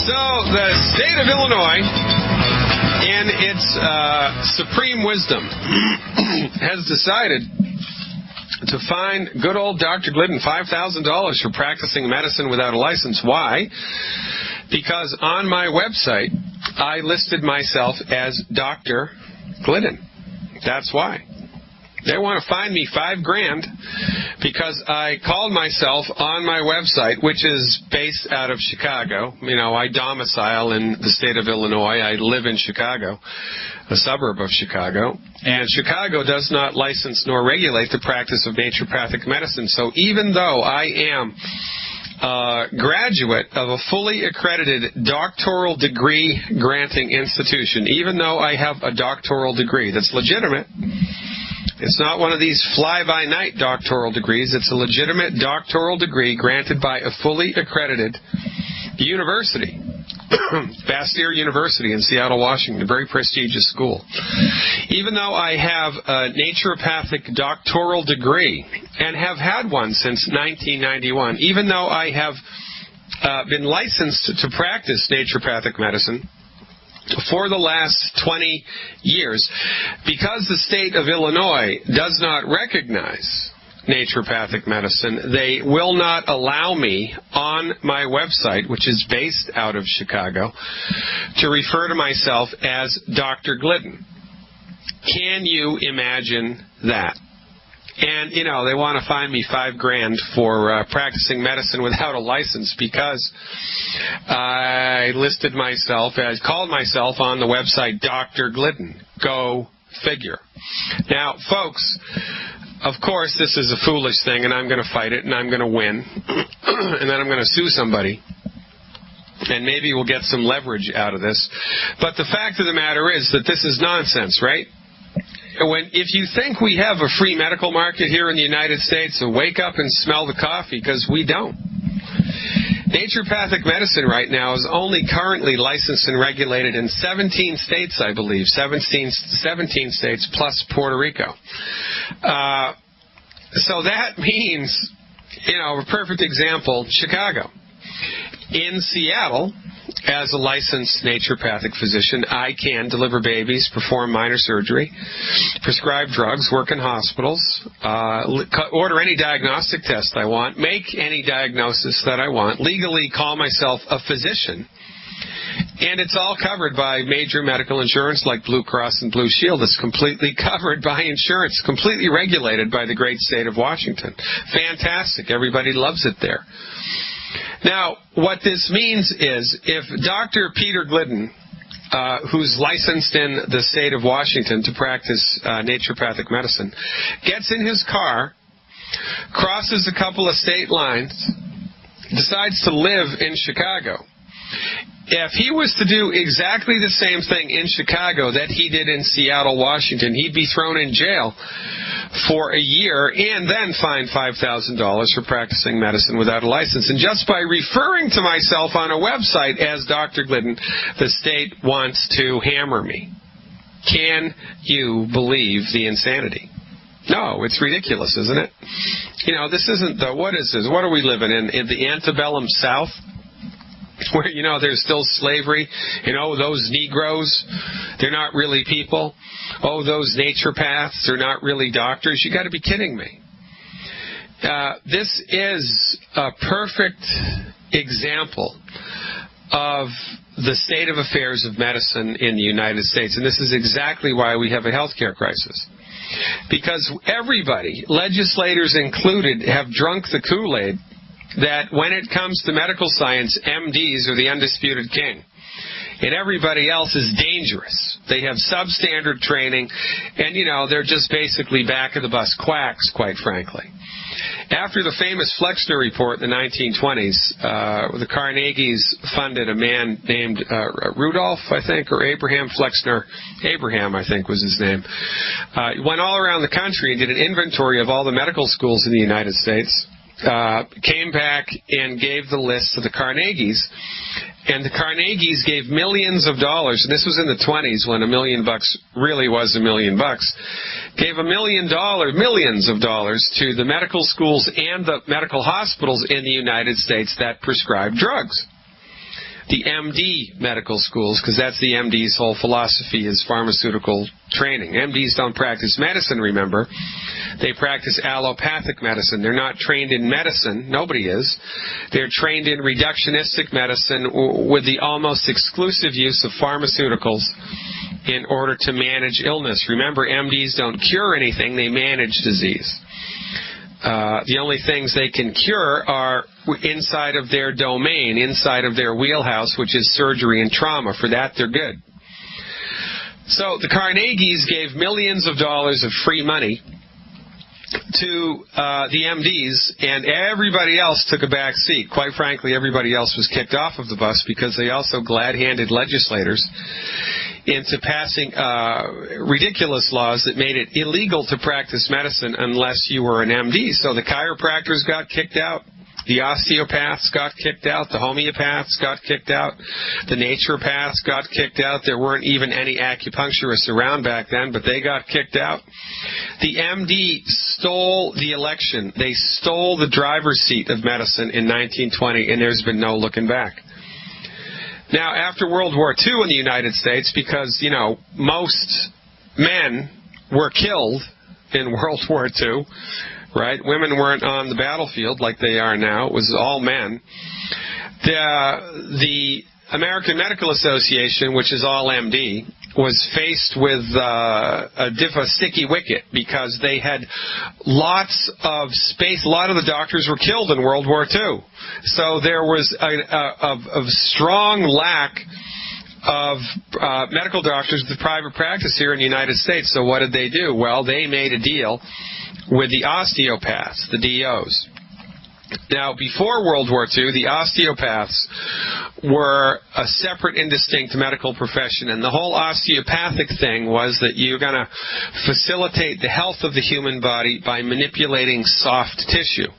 So the state of Illinois, in its supreme wisdom, has decided to fine good old Dr. Glidden $5,000 for practicing medicine without a license. Why? Because on my website, I listed myself as Dr. Glidden. That's why. They want to fine me $5,000 because I called myself on my website, which is based out of Chicago. You know, I domicile in the state of Illinois. I live in Chicago, a suburb of Chicago. And Chicago does not license nor regulate the practice of naturopathic medicine. So even though I am a graduate of a fully accredited doctoral degree granting institution, even though I have a doctoral degree that's legitimate, it's not one of these fly-by-night doctoral degrees. It's a legitimate doctoral degree granted by a fully accredited university, Bastyr University in Seattle, Washington, a very prestigious school. Even though I have a naturopathic doctoral degree and have had one since 1991, even though I have been licensed to practice naturopathic medicine for the last 20 years, because the state of Illinois does not recognize naturopathic medicine, they will not allow me on my website, which is based out of Chicago, to refer to myself as Dr. Glidden. Can you imagine that? And, you know, they want to fine me $5,000 for practicing medicine without a license because I listed myself as, called myself on the website Dr. Glidden. Go figure. Now, folks, of course, this is a foolish thing, and I'm going to fight it, and I'm going to win, and then I'm going to sue somebody. And maybe we'll get some leverage out of this. But the fact of the matter is that this is nonsense, right? If you think we have a free medical market here in the United States, so wake up and smell the coffee, because we don't. Naturopathic medicine right now is only currently licensed and regulated in 17 states, I believe, 17 states plus Puerto Rico. So that means, you know, a perfect example, Chicago. In Seattle, as a licensed naturopathic physician, I can deliver babies, perform minor surgery, prescribe drugs, work in hospitals, order any diagnostic test I want, make any diagnosis that I want, legally call myself a physician, and it's all covered by major medical insurance like Blue Cross and Blue Shield. It's completely covered by insurance, completely regulated by the great state of Washington. Fantastic. Everybody loves it there. Now, what this means is if Dr. Peter Glidden, who's licensed in the state of Washington to practice naturopathic medicine, gets in his car, crosses a couple of state lines, decides to live in Chicago, if he was to do exactly the same thing in Chicago that he did in Seattle, Washington, he'd be thrown in jail for a year and then fined $5,000 for practicing medicine without a license. And just by referring to myself on a website as Dr. Glidden, the state wants to hammer me. Can you believe the insanity? No, it's ridiculous, isn't it? You know, this isn't the, what is this? What are we living in the antebellum South? Where, you know, there's still slavery. You know, those Negroes, they're not really people. Oh, those naturopaths are not really doctors. You got to be kidding me. This is a perfect example of the state of affairs of medicine in the United States. And this is exactly why we have a healthcare crisis. Because everybody, legislators included, have drunk the Kool-Aid that when it comes to medical science, MDs are the undisputed king. And everybody else is dangerous. They have substandard training, and, you know, they're just basically back-of-the-bus quacks, quite frankly. After the famous Flexner report in the 1920s, the Carnegies funded a man named Rudolph, I think, or Abraham Flexner. Abraham, I think, was his name. He went all around the country and did an inventory of all the medical schools in the United States. Came back and gave the list to the Carnegies, and the Carnegies gave millions of dollars, and this was in the 20s when $1 million really was $1 million, gave millions of dollars to the medical schools and the medical hospitals in the United States that prescribe drugs. the MD medical schools, because that's the MD's whole philosophy is pharmaceutical training. MDs don't practice medicine, remember. They practice allopathic medicine. They're not trained in medicine. Nobody is. They're trained in reductionistic medicine with the almost exclusive use of pharmaceuticals in order to manage illness. Remember, MDs don't cure anything. They manage disease. The only things they can cure are inside of their domain, inside of their wheelhouse, which is surgery and trauma. For that, they're good. So the Carnegies gave millions of dollars of free money to the MDs, and everybody else took a back seat. Quite frankly, everybody else was kicked off of the bus because they also glad-handed legislators into passing ridiculous laws that made it illegal to practice medicine unless you were an MD. So the chiropractors got kicked out. The osteopaths got kicked out. The homeopaths got kicked out. The naturopaths got kicked out. There weren't even any acupuncturists around back then, but they got kicked out. The MD stole the election. They stole the driver's seat of medicine in 1920, and there's been no looking back. Now, after World War II in the United States, because, most men were killed in World War II, right? Women weren't on the battlefield like they are now. It was all men. The American Medical Association, which is all MD, was faced with a sticky wicket because they had lots of space. A lot of the doctors were killed in World War II. So there was a strong lack of medical doctors with private practice here in the United States. So what did they do? Well, they made a deal with the osteopaths, the DOs. Now, before World War II, the osteopaths were a separate and distinct medical profession, and the whole osteopathic thing was that you're going to facilitate the health of the human body by manipulating soft tissue.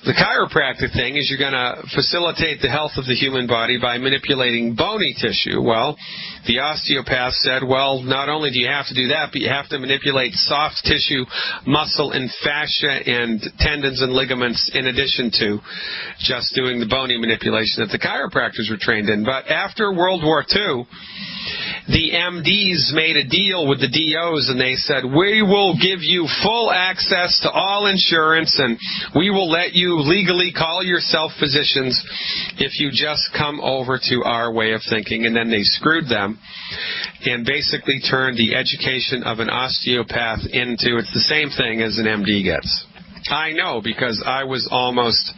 The chiropractic thing is you're going to facilitate the health of the human body by manipulating bony tissue. Well, the osteopath said, well, not only do you have to do that, but you have to manipulate soft tissue, muscle and fascia and tendons and ligaments in addition to just doing the bony manipulation that the chiropractors were trained in. But after World War II, the MDs made a deal with the DOs, and they said, we will give you full access to all insurance, and we will let you legally call yourself physicians if you just come over to our way of thinking. And then they screwed them and basically turned the education of an osteopath into, it's the same thing as an MD gets. I know, because I was almost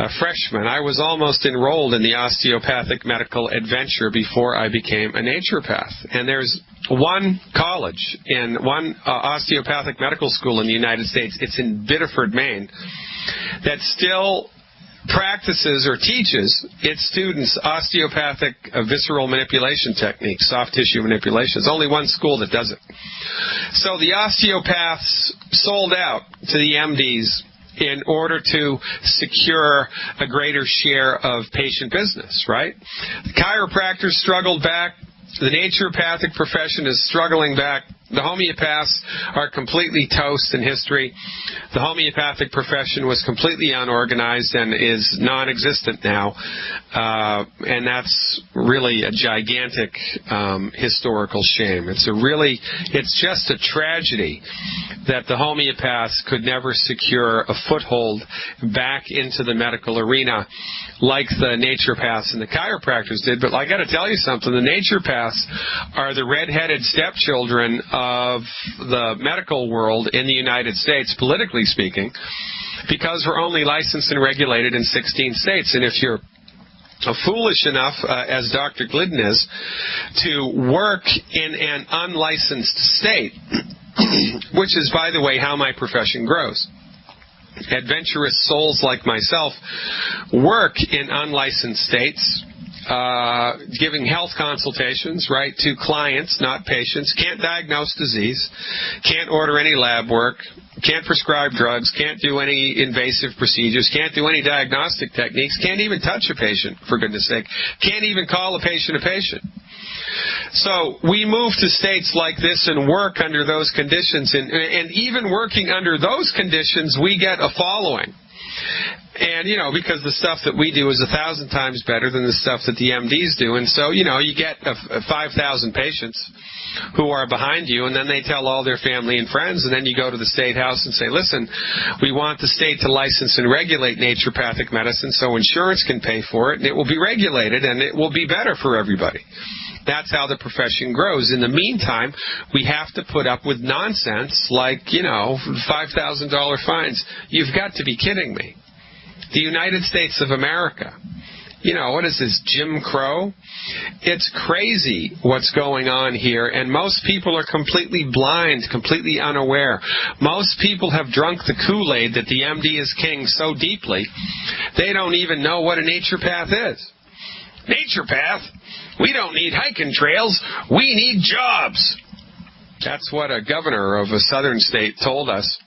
a freshman. I was almost enrolled in the osteopathic medical adventure before I became a naturopath. And there's one college in one osteopathic medical school in the United States, it's in Biddeford, Maine, that still practices or teaches its students osteopathic visceral manipulation techniques, soft tissue manipulation. There's only one school that does it. So the osteopaths sold out to the MDs in order to secure a greater share of patient business, right? The chiropractors struggled back. The naturopathic profession is struggling back. The homeopaths are completely toast in history. The homeopathic profession was completely unorganized and is non-existent now. And that's really a gigantic historical shame. It's just a tragedy that the homeopaths could never secure a foothold back into the medical arena like the naturopaths and the chiropractors did. But I got to tell you something, the naturopaths are the red-headed stepchildren of the medical world in the United States, politically speaking, because we're only licensed and regulated in 16 states. And if you're foolish enough, as Dr. Glidden is, to work in an unlicensed state, which is, by the way, how my profession grows. Adventurous souls like myself work in unlicensed states, giving health consultations, right, to clients, not patients, can't diagnose disease, can't order any lab work, can't prescribe drugs, can't do any invasive procedures, can't do any diagnostic techniques, can't even touch a patient, for goodness sake, can't even call a patient a patient. So we move to states like this and work under those conditions, and even working under those conditions, we get a following. And, because the stuff that we do is 1,000 times better than the stuff that the MDs do. And so, you get 5,000 patients who are behind you, and then they tell all their family and friends, and then you go to the State House and say, listen, we want the state to license and regulate naturopathic medicine so insurance can pay for it, and it will be regulated, and it will be better for everybody. That's how the profession grows. In the meantime, we have to put up with nonsense like, $5,000 fines. You've got to be kidding me. The United States of America. What is this, Jim Crow? It's crazy what's going on here, and most people are completely blind, completely unaware. Most people have drunk the Kool-Aid that the MD is king so deeply, they don't even know what a naturopath is. Naturopath? We don't need hiking trails. We need jobs. That's what a governor of a southern state told us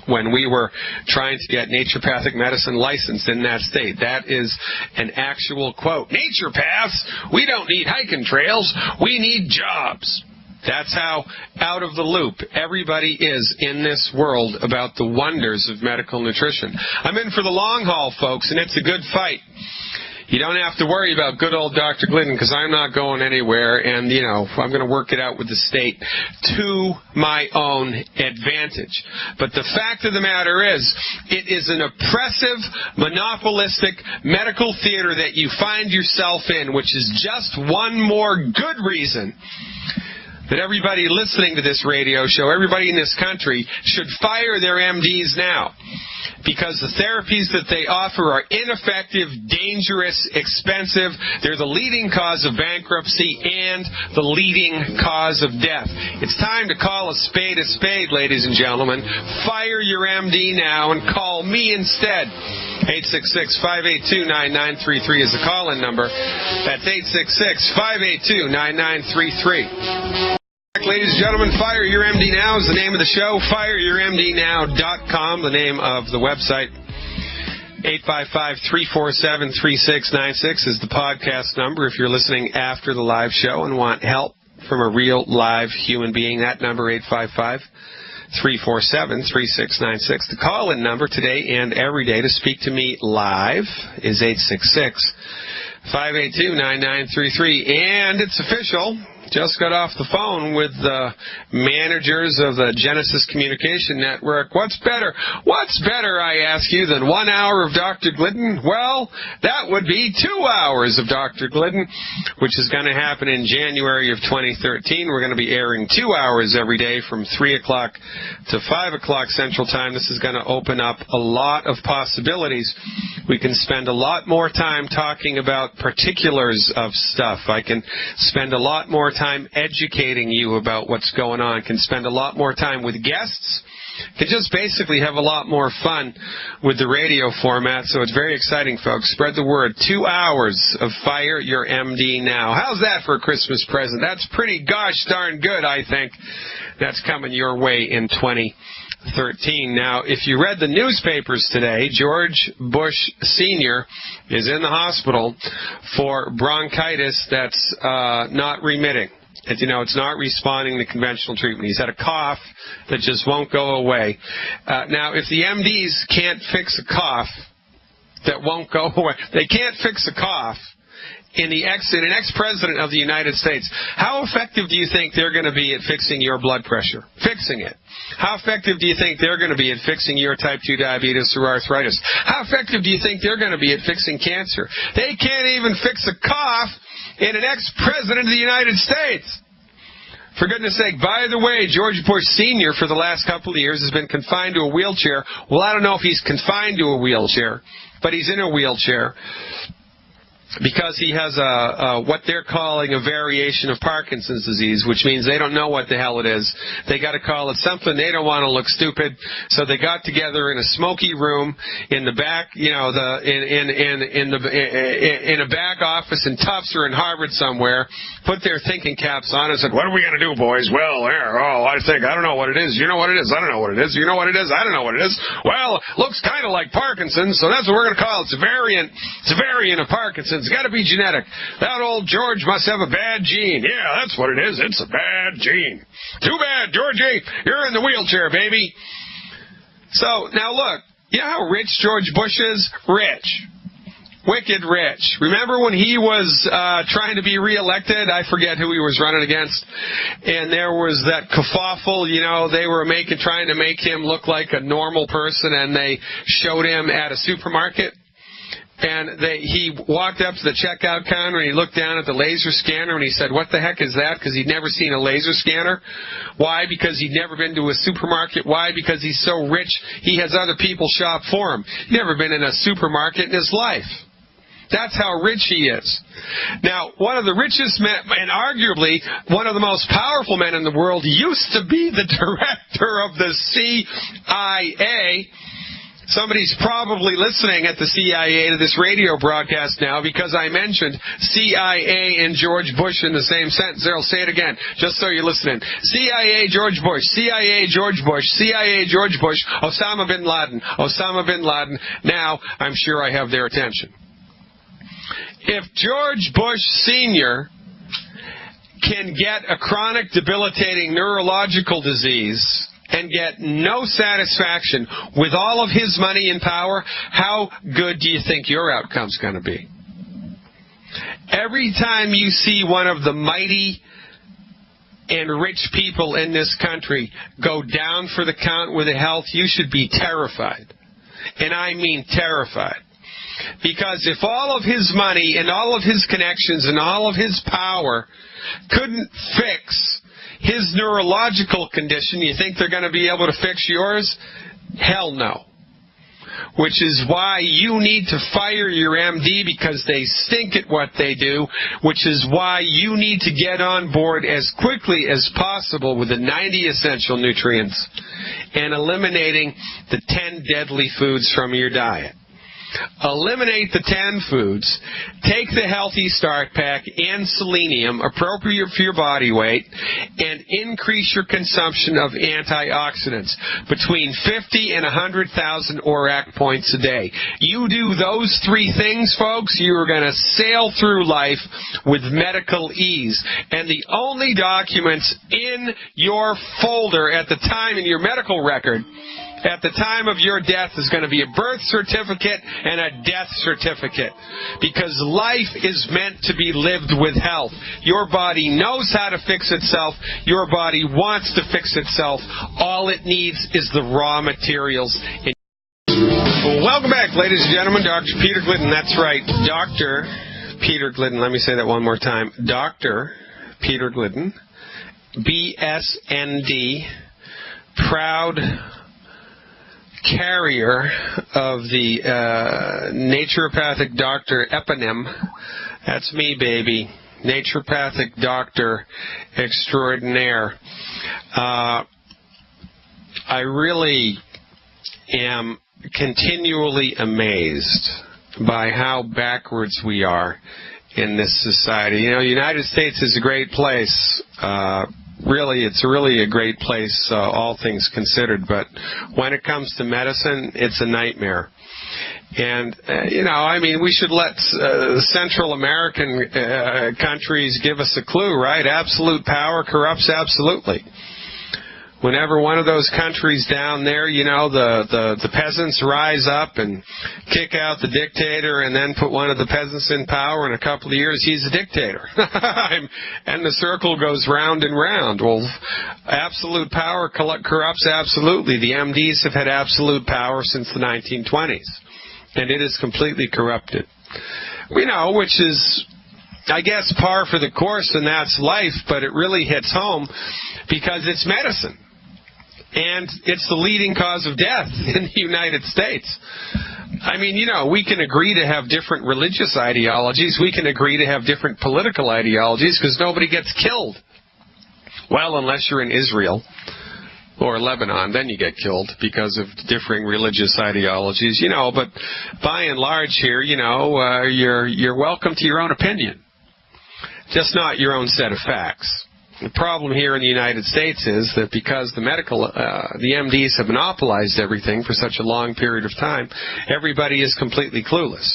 when we were trying to get naturopathic medicine licensed in that state. That is an actual quote. Naturopaths, we don't need hiking trails, we need jobs. That's how out of the loop everybody is in this world about the wonders of medical nutrition. I'm in for the long haul, folks, and it's a good fight. You don't have to worry about good old Dr. Glidden because I'm not going anywhere, and, I'm going to work it out with the state to my own advantage. But the fact of the matter is, it is an oppressive, monopolistic medical theater that you find yourself in, which is just one more good reason that everybody listening to this radio show, everybody in this country, should fire their MDs now. Because the therapies that they offer are ineffective, dangerous, expensive. They're the leading cause of bankruptcy and the leading cause of death. It's time to call a spade, ladies and gentlemen. Fire your MD now and call me instead. 866-582-9933 is the call-in number. That's 866-582-9933. Ladies and gentlemen, Fire Your MD Now is the name of the show. FireYourMDNow.com, the name of the website. 855-347-3696 is the podcast number if you're listening after the live show and want help from a real live human being. That number, 855-347-3696. The call-in number today and every day to speak to me live is 866-582-9933. And it's official. Just got off the phone with the managers of the Genesis Communication Network. What's better? What's better, I ask you, than 1 hour of Dr. Glidden? Well, that would be 2 hours of Dr. Glidden, which is going to happen in January of 2013. We're going to be airing 2 hours every day from 3 o'clock to 5 o'clock Central Time. This is going to open up a lot of possibilities. We can spend a lot more time talking about particulars of stuff. I can spend a lot more time educating you about what's going on. Can spend a lot more time with guests. Can just basically have a lot more fun with the radio format. So it's very exciting, folks. Spread the word. 2 hours of Fire Your MD Now. How's that for a Christmas present? That's pretty gosh darn good, I think. That's coming your way in 2013. Now, if you read the newspapers today, George Bush Sr. is in the hospital for bronchitis that's not remitting. It's not responding to conventional treatment. He's had a cough that just won't go away. Now, if the MDs can't fix a cough that won't go away, they can't fix a cough in an ex-president of the United States, how effective do you think they're going to be at fixing your blood pressure? Fixing it. How effective do you think they're going to be at fixing your type 2 diabetes or arthritis? How effective do you think they're going to be at fixing cancer? They can't even fix a cough in an ex-president of the United States. For goodness sake, by the way, George Bush Sr. for the last couple of years has been confined to a wheelchair. Well, I don't know if he's confined to a wheelchair, but he's in a wheelchair because he has what they're calling a variation of Parkinson's disease, which means they don't know what the hell it is. They got to call it something. They don't want to look stupid, so they got together in a smoky room in the back, in a back office in Tufts or in Harvard somewhere, put their thinking caps on and said, "What are we going to do, boys?" "Well, I don't know what it is. You know what it is? I don't know what it is. You know what it is? I don't know what it is." "Well, it looks kind of like Parkinson's, so that's what we're going to call it. It's a variant of Parkinson's. It's got to be genetic. That old George must have a bad gene." "Yeah, that's what it is. It's a bad gene." "Too bad, Georgie. You're in the wheelchair, baby." So, now look, You know how rich George Bush is? Rich. Wicked rich. Remember when he was trying to be reelected? I forget who he was running against. And there was that kerfuffle, they were trying to make him look like a normal person, and they showed him at a supermarket. And he walked up to the checkout counter, and he looked down at the laser scanner, and he said, "What the heck is that?" Because he'd never seen a laser scanner. Why? Because he'd never been to a supermarket. Why? Because he's so rich, he has other people shop for him. He'd never been in a supermarket in his life. That's how rich he is. Now, one of the richest men, and arguably one of the most powerful men in the world, used to be the director of the CIA. Somebody's probably listening at the CIA to this radio broadcast now because I mentioned CIA and George Bush in the same sentence. I'll say it again, just so you're listening. CIA, George Bush. CIA, George Bush. CIA, George Bush. Osama bin Laden. Osama bin Laden. Now, I'm sure I have their attention. If George Bush Sr. can get a chronic debilitating neurological disease and get no satisfaction with all of his money and power, how good do you think your outcome's going to be? Every time you see one of the mighty and rich people in this country go down for the count with health, you should be terrified. And I mean terrified. Because if all of his money and all of his connections and all of his power couldn't fix his neurological condition, you think they're going to be able to fix yours? Hell no. Which is why you need to fire your MD, because they stink at what they do, which is why you need to get on board as quickly as possible with the 90 essential nutrients and eliminating the 10 deadly foods from your diet. Eliminate the 10 foods, take the Healthy Start Pack and selenium, appropriate for your body weight, and increase your consumption of antioxidants between 50 and 100,000 ORAC points a day. You do those 3 things, folks, you are going to sail through life with medical ease. And the only documents in your folder at the time in your medical record at the time of your death is going to be a birth certificate and a death certificate, because life is meant to be lived with health. Your body knows how to fix itself. Your body wants to fix itself. All it needs is the raw materials. Welcome back, ladies and gentlemen. Dr. Peter Glidden. That's right, Dr. Peter Glidden. Let me say that one more time. Dr. Peter Glidden, BSND, proud carrier of the naturopathic doctor eponym. That's me, baby. Naturopathic doctor extraordinaire. I really am continually amazed by how backwards we are in this society. The United States is a great place. It's really a great place, all things considered. But when it comes to medicine, it's a nightmare. And, we should let Central American countries give us a clue, right? Absolute power corrupts absolutely. Whenever one of those countries down there, the peasants rise up and kick out the dictator and then put one of the peasants in power, in a couple of years he's a dictator. And the circle goes round and round. Well, absolute power corrupts absolutely. The MDs have had absolute power since the 1920s. And it is completely corrupted. Which is, I guess, par for the course, and that's life, but it really hits home because it's medicine. And it's the leading cause of death in the United States. We can agree to have different religious ideologies. We can agree to have different political ideologies because nobody gets killed. Well, unless you're in Israel or Lebanon, then you get killed because of differing religious ideologies. But by and large here, you're welcome to your own opinion, just not your own set of facts. The problem here in the United States is that because the MDs have monopolized everything for such a long period of time, everybody is completely clueless.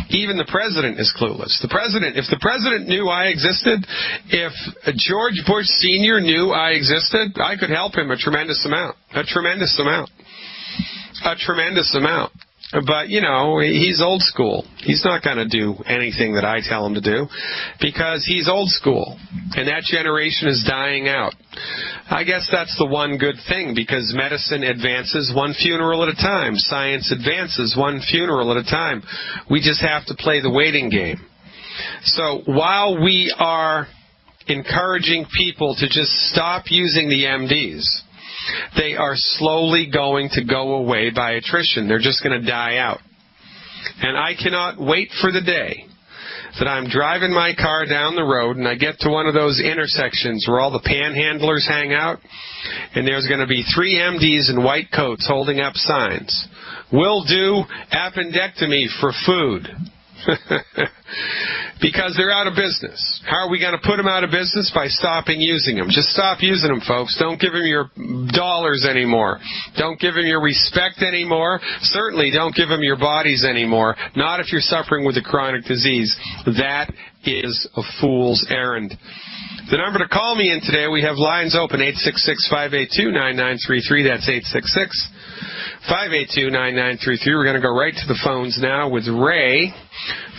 Even the president is clueless. If the president knew I existed, if George Bush Sr. knew I existed, I could help him a tremendous amount. a tremendous amount. But, he's old school. He's not going to do anything that I tell him to do because he's old school. And that generation is dying out. I guess that's the one good thing because medicine advances one funeral at a time. Science advances one funeral at a time. We just have to play the waiting game. So while we are encouraging people to just stop using the MDs, they are slowly going to go away by attrition. They're just going to die out. And I cannot wait for the day that I'm driving my car down the road and I get to one of those intersections where all the panhandlers hang out, and there's going to be 3 MDs in white coats holding up signs. Will do appendectomy for food. Because they're out of business. How are we going to put them out of business? By stopping using them. Just stop using them, folks. Don't give them your dollars anymore. Don't give them your respect anymore. Certainly don't give them your bodies anymore. Not if you're suffering with a chronic disease. That is a fool's errand. The number to call me in today, we have lines open, 866-582-9933. That's 866-582-9933. We're going to go right to the phones now with Ray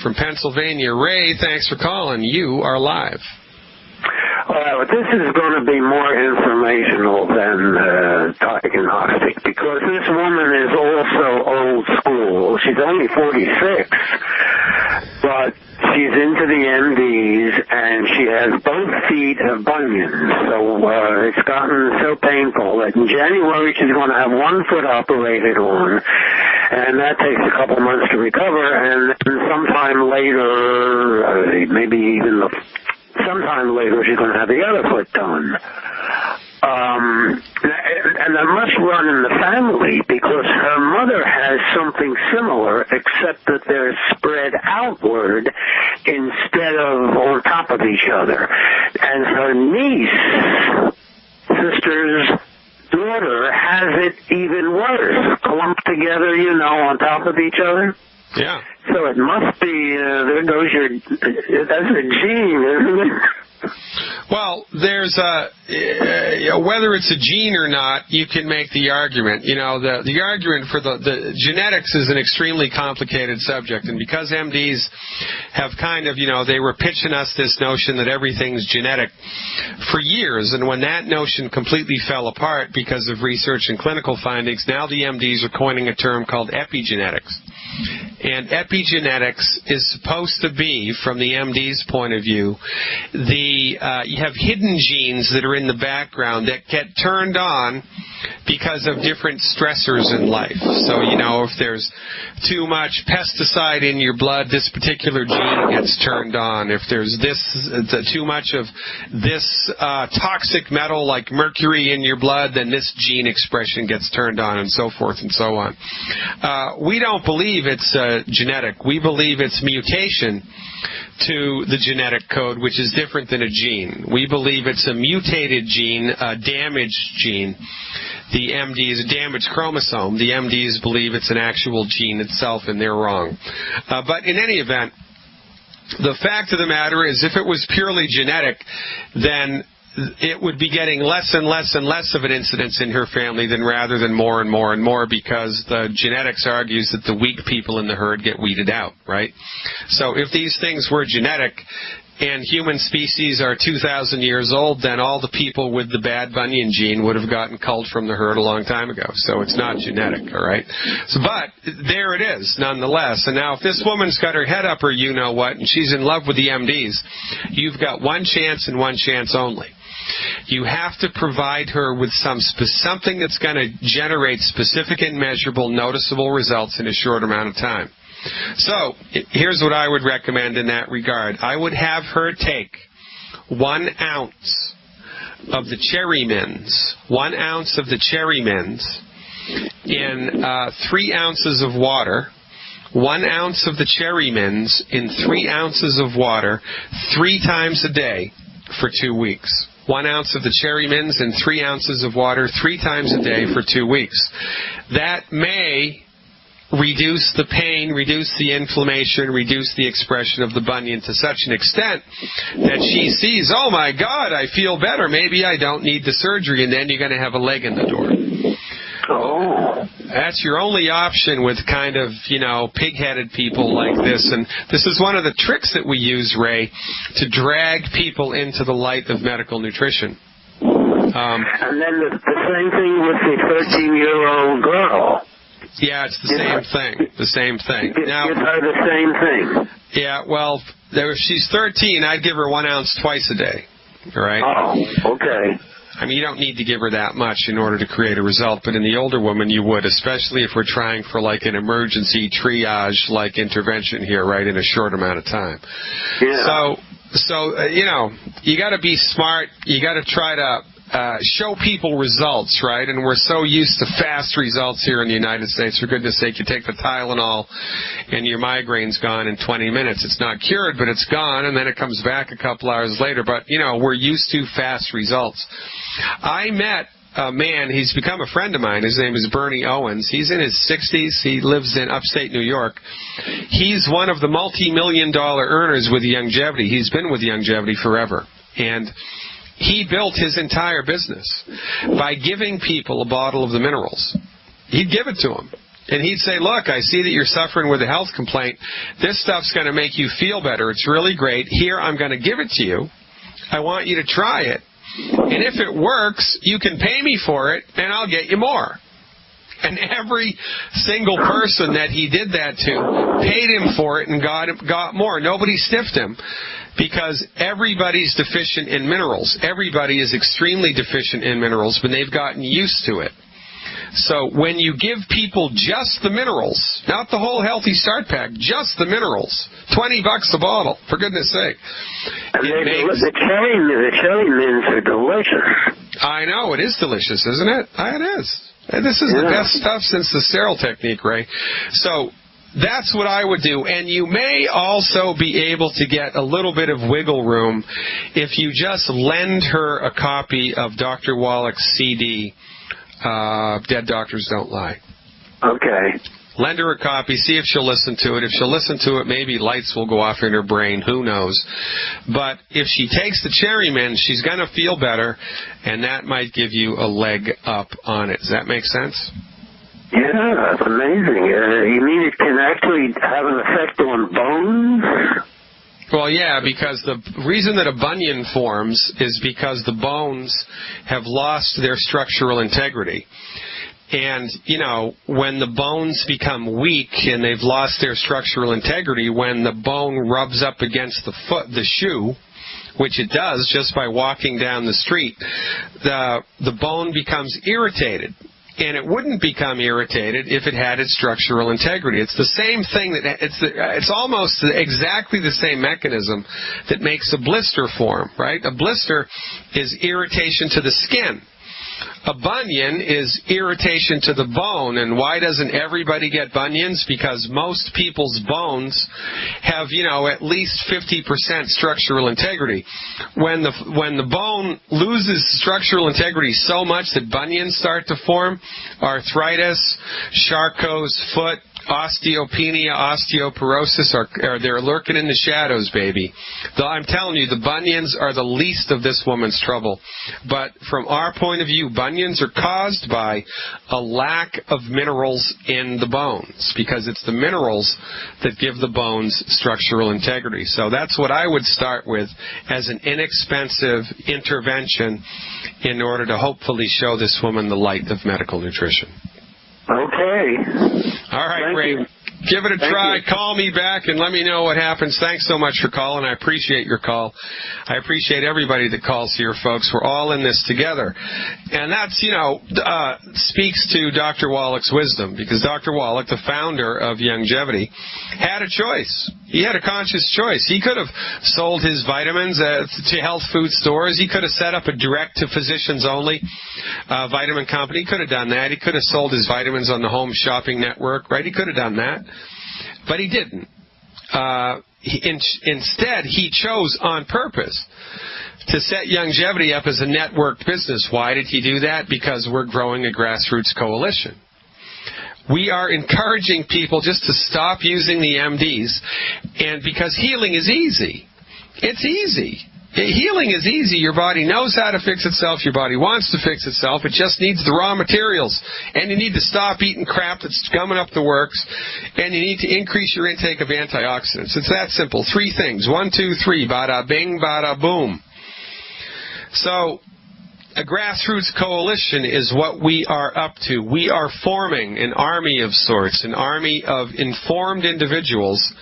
from Pennsylvania. Ray, thanks for calling. You are live. This is going to be more informational than diagnostic because this woman is also old school. She's only 46, but she's into the MDs, and she has both feet have bunions. So it's gotten so painful that in January she's going to have one foot operated on, and that takes a couple months to recover, and then sometime later, sometime later, she's going to have the other foot done. And that must run in the family because her mother has something similar, except that they're spread outward instead of on top of each other. And her niece, sister's daughter, has it even worse, clumped together, on top of each other. Yeah. So it must be, there goes that's a gene, isn't it? Well, there's whether it's a gene or not, you can make the argument. The argument for the genetics is an extremely complicated subject, and because MDs have kind of, they were pitching us this notion that everything's genetic for years, and when that notion completely fell apart because of research and clinical findings, now the MDs are coining a term called epigenetics. And epigenetics is supposed to be, from the MD's point of view, you have hidden genes that are in the background that get turned on because of different stressors in life. So, if there's too much pesticide in your blood, this particular gene gets turned on. If there's too much of this toxic metal like mercury in your blood, then this gene expression gets turned on, and so forth and so on. We don't believe it's genetic. We believe it's mutation to the genetic code, which is different than a gene. We believe it's a mutated gene, a damaged gene. The MDs, a damaged chromosome. The MDs believe it's an actual gene itself, and they're wrong. But in any event, the fact of the matter is, if it was purely genetic, then it would be getting less and less and less of an incidence in her family rather than more and more and more, because the genetics argues that the weak people in the herd get weeded out, right? So if these things were genetic and human species are 2,000 years old, then all the people with the bad bunion gene would have gotten culled from the herd a long time ago. So it's not genetic, all right? But there it is, nonetheless. And now if this woman's got her head up her you-know-what and she's in love with the MDs, you've got one chance and one chance only. You have to provide her with something that's going to generate specific and measurable, noticeable results in a short amount of time. So, here's what I would recommend in that regard. I would have her take 1 ounce of the cherry mints, 1 ounce of the cherry mints in 3 ounces of water, 1 ounce of the cherry mints in 3 ounces of water 3 times a day for 2 weeks. 1 ounce of the cherry mints in 3 ounces of water 3 times a day for 2 weeks. That may reduce the pain, reduce the inflammation, reduce the expression of the bunion to such an extent that she sees, oh my God, I feel better, maybe I don't need the surgery, and then you're going to have a leg in the door. Oh. That's your only option with kind of, pig-headed people like this. And this is one of the tricks that we use, Ray, to drag people into the light of medical nutrition. And then the same thing with the 13-year-old girl. Yeah, it's the same thing. The same thing. Now, give her the same thing. Yeah, well, if she's 13, I'd give her 1 ounce twice a day. All right? Oh, okay. I mean, you don't need to give her that much in order to create a result, but in the older woman you would, especially if we're trying for like an emergency triage-like intervention here, right, in a short amount of time. Yeah. So you got to be smart. You got to try to show people results, right? And we're so used to fast results here in the United States. For goodness sake, you take the Tylenol and your migraine's gone in 20 minutes. It's not cured, but it's gone, and then it comes back a couple hours later. But, we're used to fast results. I met a man, he's become a friend of mine. His name is Bernie Owens. He's in his 60s. He lives in upstate New York. He's one of the multi-million-dollar earners with Youngevity. He's been with Youngevity forever. And he built his entire business by giving people a bottle of the minerals. He'd give it to them. And he'd say, look, I see that you're suffering with a health complaint. This stuff's going to make you feel better. It's really great. Here, I'm going to give it to you. I want you to try it. And if it works, you can pay me for it, and I'll get you more. And every single person that he did that to paid him for it and got more. Nobody stiffed him because everybody's deficient in minerals. Everybody is extremely deficient in minerals, but they've gotten used to it. So when you give people just the minerals, not the whole Healthy Start Pack, just the minerals, $20 a bottle, for goodness sake. The cherry mints are delicious. I know, it is delicious, isn't it? It is. This is the best stuff since the sterile technique, Ray. So that's what I would do. And you may also be able to get a little bit of wiggle room if you just lend her a copy of Dr. Wallach's CD, Dead Doctors Don't Lie. Okay. Lend her a copy, see if she'll listen to it. If she'll listen to it, maybe lights will go off in her brain. Who knows? But if she takes the cherry mint, she's going to feel better, and that might give you a leg up on it. Does that make sense? Yeah, that's amazing. You mean it can actually have an effect on bones? Well, yeah, because the reason that a bunion forms is because the bones have lost their structural integrity. And, when the bones become weak and they've lost their structural integrity, when the bone rubs up against the shoe, which it does just by walking down the street, the bone becomes irritated. And it wouldn't become irritated if it had its structural integrity. It's the same thing it's almost exactly the same mechanism that makes a blister form, right? A blister is irritation to the skin. A bunion is irritation to the bone. And why doesn't everybody get bunions? Because most people's bones have, at least 50% structural integrity. When the bone loses structural integrity so much that bunions start to form, arthritis, Charcot's foot, osteopenia, osteoporosis, they're lurking in the shadows, baby. I'm telling you, the bunions are the least of this woman's trouble. But from our point of view, bunions are caused by a lack of minerals in the bones, because it's the minerals that give the bones structural integrity. So that's what I would start with as an inexpensive intervention in order to hopefully show this woman the light of medical nutrition. Okay. All right, Thank Ray. you. Give it a try. You. Call me back and let me know what happens. Thanks so much for calling. I appreciate your call. I appreciate everybody that calls here, folks. We're all in this together. And that's, speaks to Dr. Wallach's wisdom, because Dr. Wallach, the founder of Youngevity, had a choice. He had a conscious choice. He could have sold his vitamins to health food stores. He could have set up a direct-to-physicians-only vitamin company. He could have done that. He could have sold his vitamins on the Home Shopping Network, right? He could have done that. But he didn't. Instead, he chose on purpose to set Youngevity up as a networked business. Why did he do that? Because we're growing a grassroots coalition. We are encouraging people just to stop using the MDs, and because healing is easy. It's easy. Healing is easy. Your body knows how to fix itself. Your body wants to fix itself. It just needs the raw materials. And you need to stop eating crap that's gumming up the works. And you need to increase your intake of antioxidants. It's that simple. 3 things. 1, 2, 3. Bada bing, bada boom. So, a grassroots coalition is what we are up to. We are forming an army of sorts, an army of informed individuals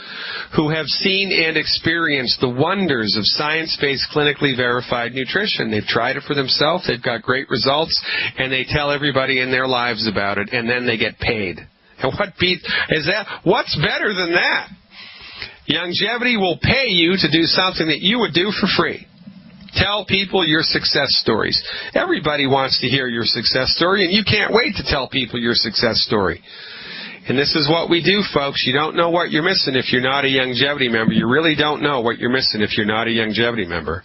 who have seen and experienced the wonders of science-based, clinically verified nutrition. They've tried it for themselves, they've got great results, and they tell everybody in their lives about it, and then they get paid. And what's better than that? Longevity will pay you to do something that you would do for free. Tell people your success stories. Everybody wants to hear your success story, and you can't wait to tell people your success story. And this is what we do, folks. You don't know what you're missing if you're not a Longevity member. You really don't know what you're missing if you're not a Longevity member.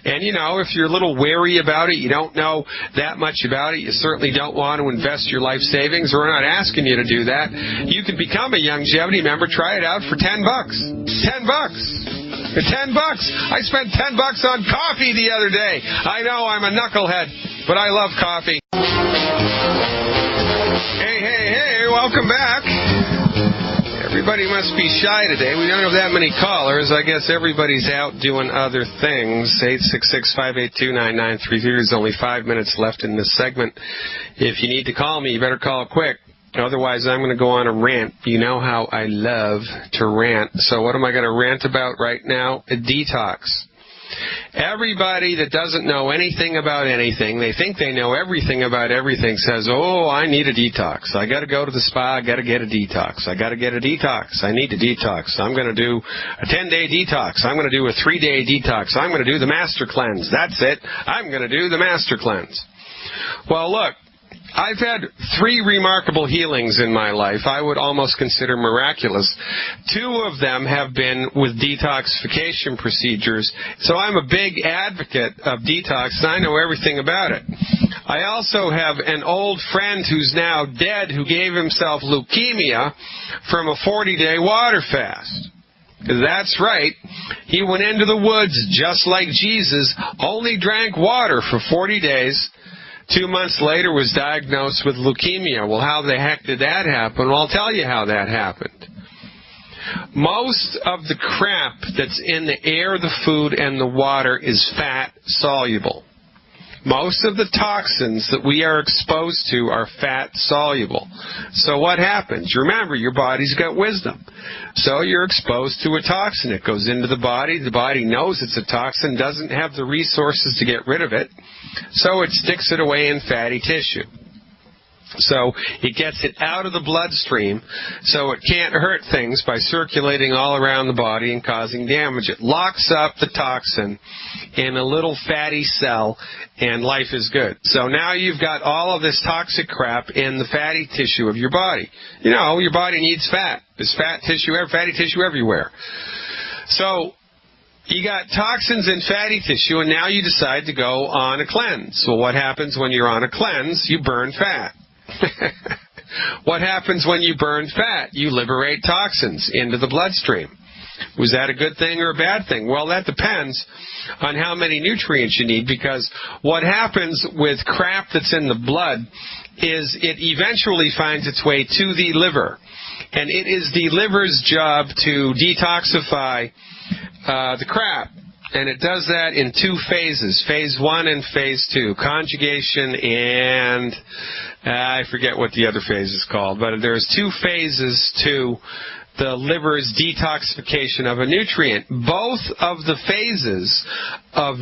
And, if you're a little wary about it, you don't know that much about it, you certainly don't want to invest your life savings. We're not asking you to do that. You can become a Longevity member. Try it out for $10. $10. For $10. I spent $10 on coffee the other day. I know I'm a knucklehead, but I love coffee. Hey, welcome back. Everybody must be shy today. We don't have that many callers. I guess everybody's out doing other things. 866-582-9933. There's only 5 minutes left in this segment. If you need to call me, you better call quick. Otherwise, I'm going to go on a rant. You know how I love to rant. So what am I going to rant about right now? A detox. Everybody that doesn't know anything about anything, they think they know everything about everything, says, oh, I need a detox. I got to go to the spa. I got to get a detox. I got to get a detox. I need a detox. I'm going to do a 10-day detox. I'm going to do a 3-day detox. I'm going to do the master cleanse. That's it. I'm going to do the master cleanse. Well, look. I've had 3 remarkable healings in my life. I would almost consider miraculous. 2 of them have been with detoxification procedures. So I'm a big advocate of detox, and I know everything about it. I also have an old friend who's now dead who gave himself leukemia from a 40-day water fast. That's right. He went into the woods just like Jesus, only drank water for 40 days. 2 months later was diagnosed with leukemia. Well, how the heck did that happen? Well, I'll tell you how that happened. Most of the crap that's in the air, the food, and the water is fat soluble. Most of the toxins that we are exposed to are fat soluble. So what happens? Remember, your body's got wisdom. So you're exposed to a toxin. It goes into the body. The body knows it's a toxin, doesn't have the resources to get rid of it. So it sticks it away in fatty tissue. So it gets it out of the bloodstream so it can't hurt things by circulating all around the body and causing damage. It locks up the toxin in a little fatty cell and life is good. So now you've got all of this toxic crap in the fatty tissue of your body. Your body needs fat. There's fatty tissue everywhere. So you got toxins in fatty tissue, and now you decide to go on a cleanse. Well, what happens when you're on a cleanse? You burn fat. What happens when you burn fat? You liberate toxins into the bloodstream. Was that a good thing or a bad thing? Well, that depends on how many nutrients you need, because what happens with crap that's in the blood is it eventually finds its way to the liver. And it is the liver's job to detoxify the crap. And it does that in 2 phases, phase 1 and phase 2, conjugation and I forget what the other phase is called, but there's 2 phases to the liver's detoxification of a nutrient. Both of the phases of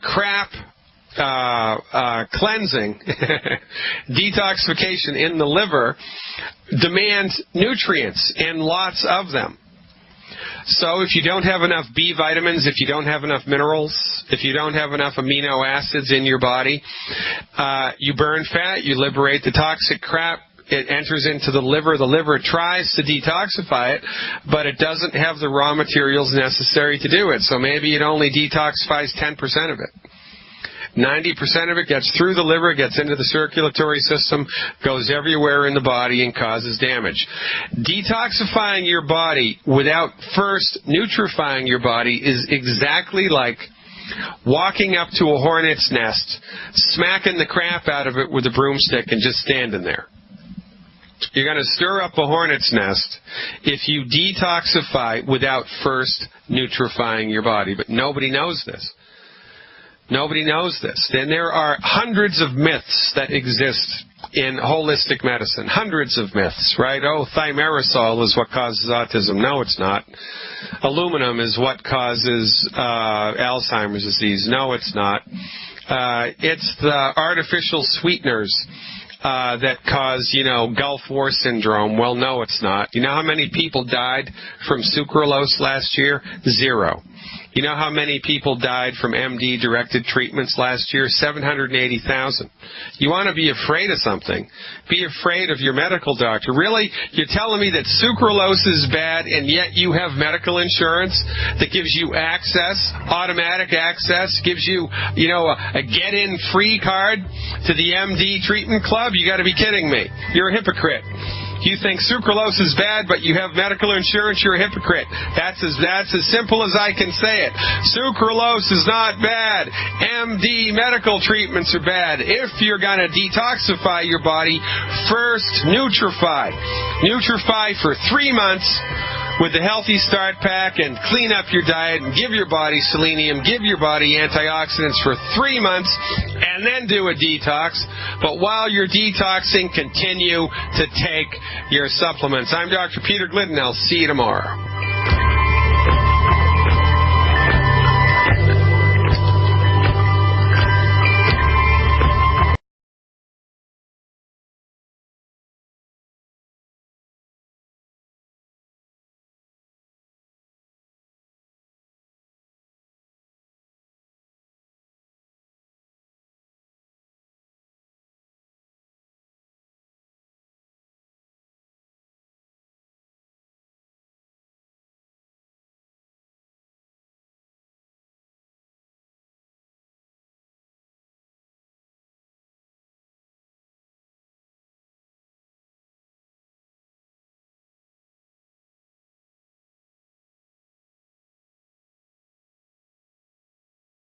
crap cleansing, detoxification in the liver demand nutrients and lots of them. So if you don't have enough B vitamins, if you don't have enough minerals, if you don't have enough amino acids in your body, you burn fat, you liberate the toxic crap, it enters into the liver. The liver tries to detoxify it, but it doesn't have the raw materials necessary to do it. So maybe it only detoxifies 10% of it. 90% of it gets through the liver, gets into the circulatory system, goes everywhere in the body and causes damage. Detoxifying your body without first nutrifying your body is exactly like walking up to a hornet's nest, smacking the crap out of it with a broomstick and just standing there. You're going to stir up a hornet's nest if you detoxify without first nutrifying your body. But nobody knows this. Nobody knows this. And there are hundreds of myths that exist in holistic medicine. Hundreds of myths, right? Oh, thimerosal is what causes autism. No, it's not. Aluminum is what causes Alzheimer's disease. No, it's not. It's the artificial sweeteners that cause, Gulf War syndrome. Well, no, it's not. You know how many people died from sucralose last year? 0. You know how many people died from MD-directed treatments last year? 780,000. You want to be afraid of something. Be afraid of your medical doctor. Really? You're telling me that sucralose is bad, and yet you have medical insurance that gives you access, automatic access, gives you, a get-in free card to the MD treatment club? You got to be kidding me. You're a hypocrite. You think sucralose is bad, but you have medical insurance, you're a hypocrite. That's as simple as I can say it. Sucralose is not bad. MD medical treatments are bad. If you're going to detoxify your body, first nutrify. Nutrify for 3 months with the Healthy Start Pack and clean up your diet and give your body selenium, give your body antioxidants for 3 months, and then do a detox. But while you're detoxing, continue to take your supplements. I'm Dr. Peter Glidden. I'll see you tomorrow.